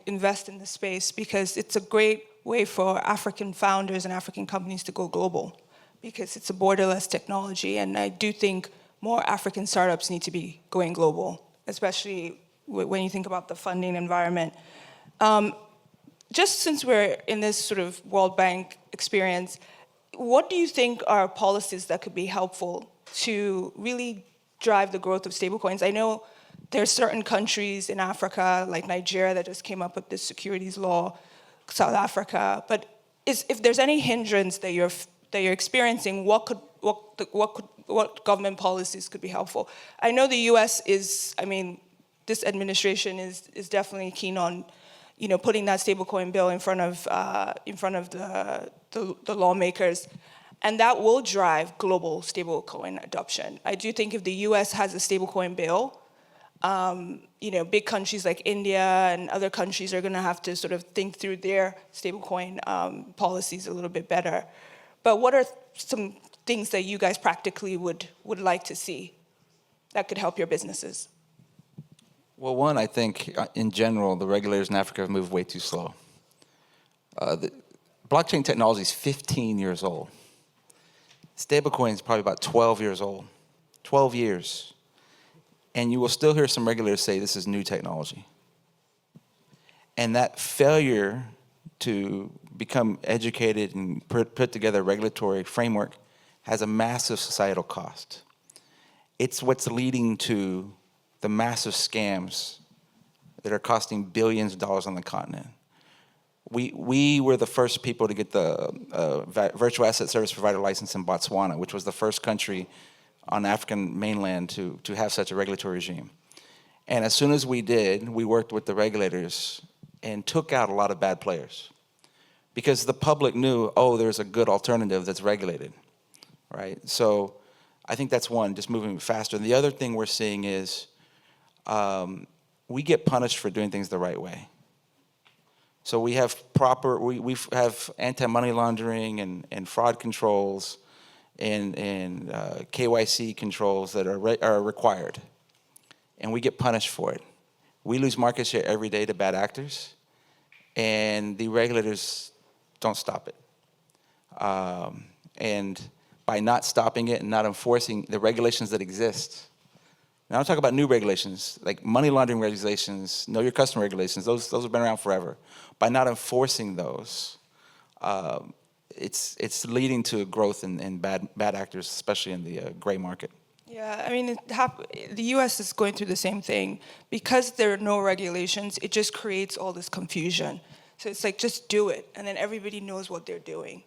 invest in the space because it's a great way for African founders and African companies to go global because it's a borderless technology. And I do think more African startups need to be going global, especially when you think about the funding environment. Just since we're in this sort of World Bank experience, what do you think are policies that could be helpful to really drive the growth of stablecoins? I know there's certain countries in Africa, like Nigeria, that just came up with this securities law, South Africa. But if there's any hindrance that you're experiencing, what government policies could be helpful? I know the U.S. this administration is definitely keen on, putting that stablecoin bill in front of the lawmakers, and that will drive global stablecoin adoption. I do think if the U.S. has a stablecoin bill, big countries like India and other countries are going to have to sort of think through their stablecoin policies a little bit better. But what are some things that you guys practically would like to see that could help your businesses? Well, one, I think in general, the regulators in Africa have moved way too slow. The blockchain technology is 15 years old. Stablecoin is probably about 12 years old. 12 years. And you will still hear some regulators say this is new technology. And that failure to become educated and put together a regulatory framework has a massive societal cost. It's what's leading to the massive scams that are costing billions of dollars on the continent. We were the first people to get the virtual asset service provider license in Botswana, which was the first country on the African mainland to have such a regulatory regime. And as soon as we did, we worked with the regulators and took out a lot of bad players. Because the public knew, there's a good alternative that's regulated, right? So I think that's one, just moving faster. And the other thing we're seeing is we get punished for doing things the right way. So we have we have anti-money laundering and fraud controls and KYC controls that are required. And we get punished for it. We lose market share every day to bad actors, and the regulators don't stop it. And by not stopping it and not enforcing the regulations that exist, now I'm talking about new regulations, like money laundering regulations, know your customer regulations, those have been around forever. By not enforcing those, it's leading to growth in bad actors, especially in the gray market. Yeah, the U.S. is going through the same thing. Because there are no regulations, it just creates all this confusion. So it's like, just do it, and then everybody knows what they're doing.